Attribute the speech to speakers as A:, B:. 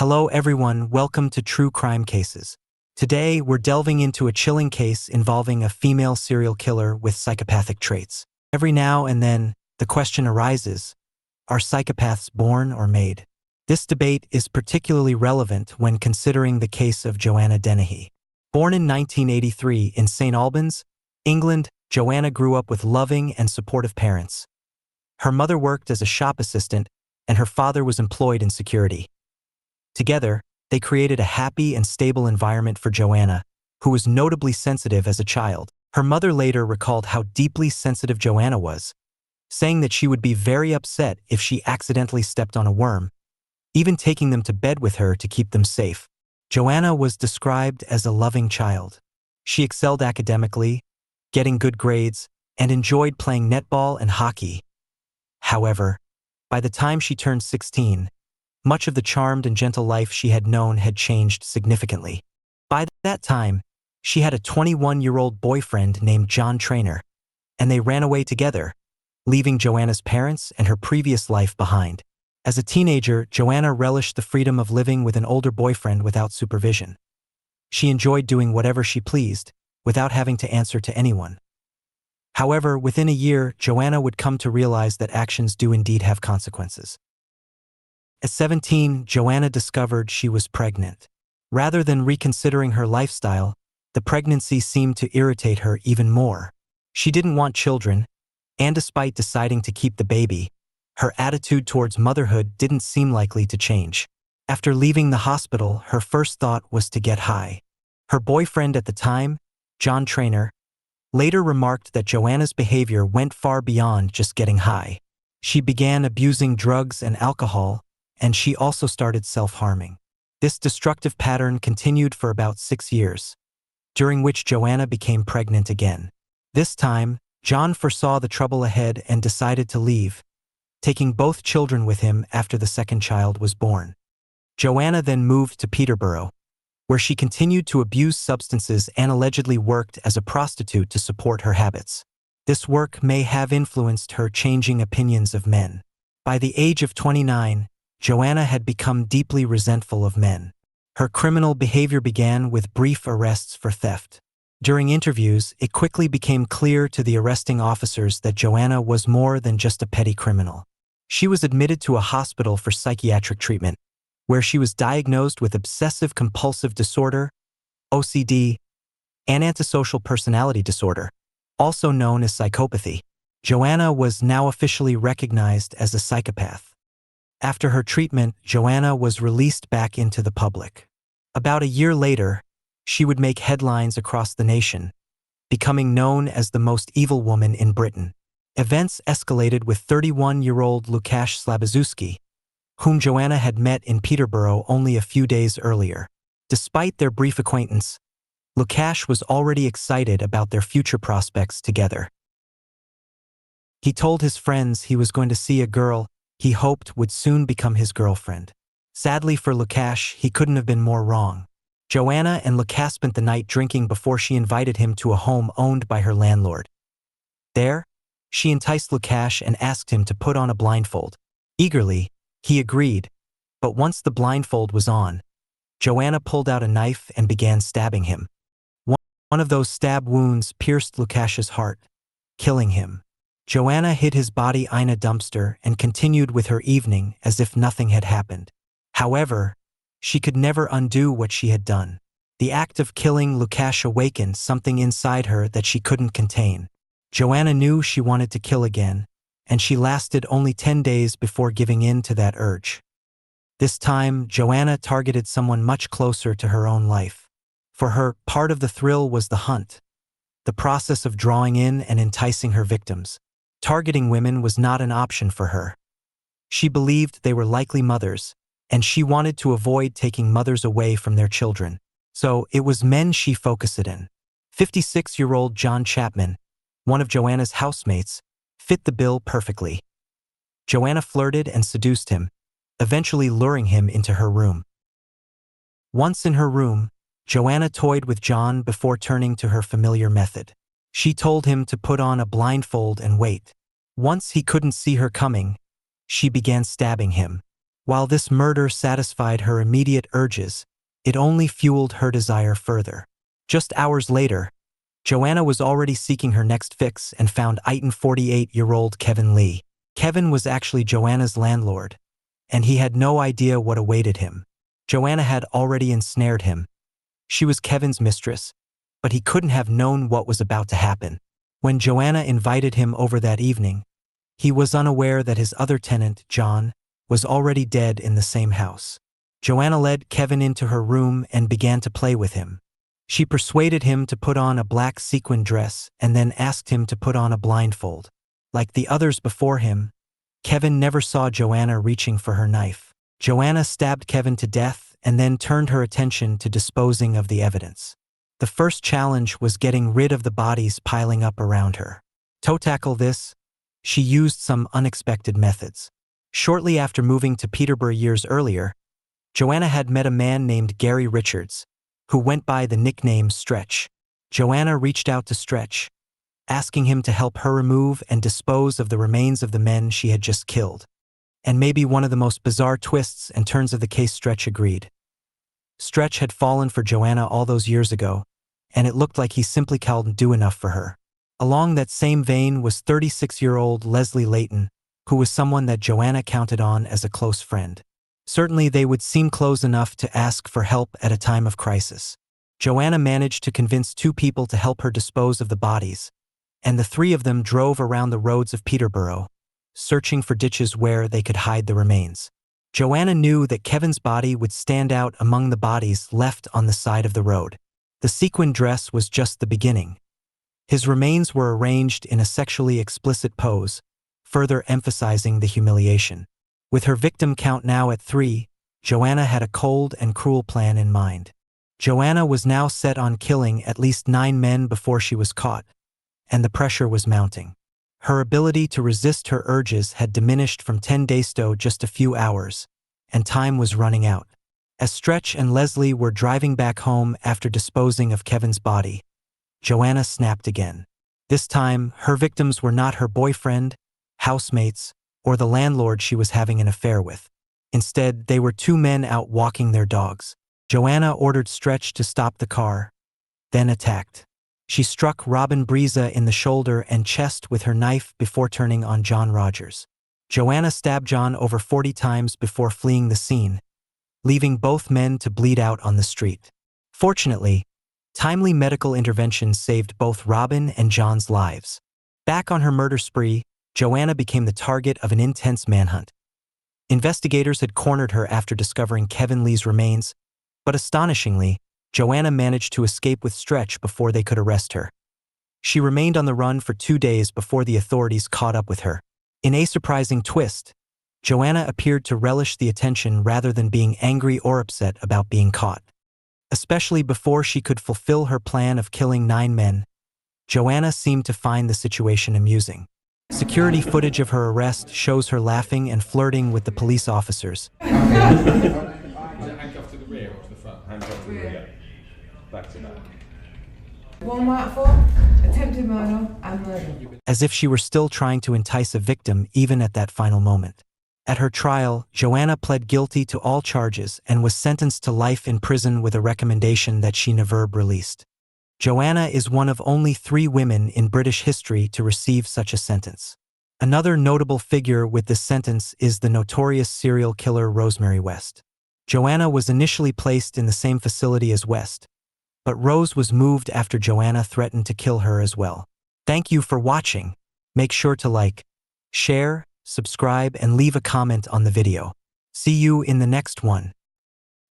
A: Hello everyone, welcome to True Crime Cases. Today, we're delving into a chilling case involving a female serial killer with psychopathic traits. Every now and then, the question arises, are psychopaths born or made? This debate is particularly relevant when considering the case of Joanna Dennehy. Born in 1983 in St. Albans, England, Joanna grew up with loving and supportive parents. Her mother worked as a shop assistant, and her father was employed in security. Together, they created a happy and stable environment for Joanna, who was notably sensitive as a child. Her mother later recalled how deeply sensitive Joanna was, saying that she would be very upset if she accidentally stepped on a worm, even taking them to bed with her to keep them safe. Joanna was described as a loving child. She excelled academically, getting good grades, and enjoyed playing netball and hockey. However, by the time she turned 16, much of the charmed and gentle life she had known had changed significantly. By that time, she had a 21-year-old boyfriend named John Trainer, and they ran away together, leaving Joanna's parents and her previous life behind. As a teenager, Joanna relished the freedom of living with an older boyfriend without supervision. She enjoyed doing whatever she pleased, without having to answer to anyone. However, within a year, Joanna would come to realize that actions do indeed have consequences. At 17, Joanna discovered she was pregnant. Rather than reconsidering her lifestyle, the pregnancy seemed to irritate her even more. She didn't want children, and despite deciding to keep the baby, her attitude towards motherhood didn't seem likely to change. After leaving the hospital, her first thought was to get high. Her boyfriend at the time, John Trainer, later remarked that Joanna's behavior went far beyond just getting high. She began abusing drugs and alcohol, and she also started self-harming. This destructive pattern continued for about 6 years, during which Joanna became pregnant again. This time, John foresaw the trouble ahead and decided to leave, taking both children with him after the second child was born. Joanna then moved to Peterborough, where she continued to abuse substances and allegedly worked as a prostitute to support her habits. This work may have influenced her changing opinions of men. By the age of 29, Joanna had become deeply resentful of men. Her criminal behavior began with brief arrests for theft. During interviews, it quickly became clear to the arresting officers that Joanna was more than just a petty criminal. She was admitted to a hospital for psychiatric treatment, where she was diagnosed with obsessive-compulsive disorder, OCD, and antisocial personality disorder, also known as psychopathy. Joanna was now officially recognized as a psychopath. After her treatment, Joanna was released back into the public. About a year later, she would make headlines across the nation, becoming known as the most evil woman in Britain. Events escalated with 31-year-old Łukasz Slabozewski, whom Joanna had met in Peterborough only a few days earlier. Despite their brief acquaintance, Łukasz was already excited about their future prospects together. He told his friends he was going to see a girl he hoped would soon become his girlfriend. Sadly for Łukasz, he couldn't have been more wrong. Joanna and Łukasz spent the night drinking before she invited him to a home owned by her landlord. There, she enticed Łukasz and asked him to put on a blindfold. Eagerly, he agreed, but once the blindfold was on, Joanna pulled out a knife and began stabbing him. One of those stab wounds pierced Łukasz's heart, killing him. Joanna hid his body in a dumpster and continued with her evening as if nothing had happened. However, she could never undo what she had done. The act of killing Łukasz awakened something inside her that she couldn't contain. Joanna knew she wanted to kill again, and she lasted only 10 days before giving in to that urge. This time, Joanna targeted someone much closer to her own life. For her, part of the thrill was the hunt, the process of drawing in and enticing her victims. Targeting women was not an option for her. She believed they were likely mothers, and she wanted to avoid taking mothers away from their children. So it was men she focused in. 56-year-old John Chapman, one of Joanna's housemates, fit the bill perfectly. Joanna flirted and seduced him, eventually luring him into her room. Once in her room, Joanna toyed with John before turning to her familiar method. She told him to put on a blindfold and wait. Once he couldn't see her coming, she began stabbing him. While this murder satisfied her immediate urges, it only fueled her desire further. Just hours later, Joanna was already seeking her next fix and found 48-year-old Kevin Lee. Kevin was actually Joanna's landlord, and he had no idea what awaited him. Joanna had already ensnared him. She was Kevin's mistress, but he couldn't have known what was about to happen. When Joanna invited him over that evening, he was unaware that his other tenant, John, was already dead in the same house. Joanna led Kevin into her room and began to play with him. She persuaded him to put on a black sequin dress and then asked him to put on a blindfold. Like the others before him, Kevin never saw Joanna reaching for her knife. Joanna stabbed Kevin to death and then turned her attention to disposing of the evidence. The first challenge was getting rid of the bodies piling up around her. To tackle this, she used some unexpected methods. Shortly after moving to Peterborough years earlier, Joanna had met a man named Gary Richards, who went by the nickname Stretch. Joanna reached out to Stretch, asking him to help her remove and dispose of the remains of the men she had just killed. And maybe one of the most bizarre twists and turns of the case, Stretch agreed. Stretch had fallen for Joanna all those years ago, and it looked like he simply couldn't do enough for her. Along that same vein was 36-year-old Leslie Layton, who was someone that Joanna counted on as a close friend. Certainly they would seem close enough to ask for help at a time of crisis. Joanna managed to convince two people to help her dispose of the bodies, and the three of them drove around the roads of Peterborough, searching for ditches where they could hide the remains. Joanna knew that Kevin's body would stand out among the bodies left on the side of the road. The sequin dress was just the beginning. His remains were arranged in a sexually explicit pose, further emphasizing the humiliation. With her victim count now at 3, Joanna had a cold and cruel plan in mind. Joanna was now set on killing at least 9 men before she was caught, and the pressure was mounting. Her ability to resist her urges had diminished from 10 days to just a few hours, and time was running out. As Stretch and Leslie were driving back home after disposing of Kevin's body, Joanna snapped again. This time, her victims were not her boyfriend, housemates, or the landlord she was having an affair with. Instead, they were 2 men out walking their dogs. Joanna ordered Stretch to stop the car, then attacked. She struck Robin Breeza in the shoulder and chest with her knife before turning on John Rogers. Joanna stabbed John over 40 times before fleeing the scene, leaving both men to bleed out on the street. Fortunately, timely medical intervention saved both Robin and John's lives. Back on her murder spree, Joanna became the target of an intense manhunt. Investigators had cornered her after discovering Kevin Lee's remains, but astonishingly, Joanna managed to escape with Stretch before they could arrest her. She remained on the run for 2 days before the authorities caught up with her. In a surprising twist, Joanna appeared to relish the attention rather than being angry or upset about being caught. Especially before she could fulfill her plan of killing 9 men, Joanna seemed to find the situation amusing. Security footage of her arrest shows her laughing and flirting with the police officers.
B: Handcuffed to the rear or to the front? Handcuffed to the rear. Back to back.
C: One mark for attempted murder and murder.
A: As if she were still trying to entice a victim even at that final moment. At her trial, Joanna pled guilty to all charges and was sentenced to life in prison with a recommendation that she never be released. Joanna is one of only 3 women in British history to receive such a sentence. Another notable figure with this sentence is the notorious serial killer Rosemary West. Joanna was initially placed in the same facility as West, but Rose was moved after Joanna threatened to kill her as well. Thank you for watching. Make sure to like, share, subscribe, and leave a comment on the video. See you in the next one.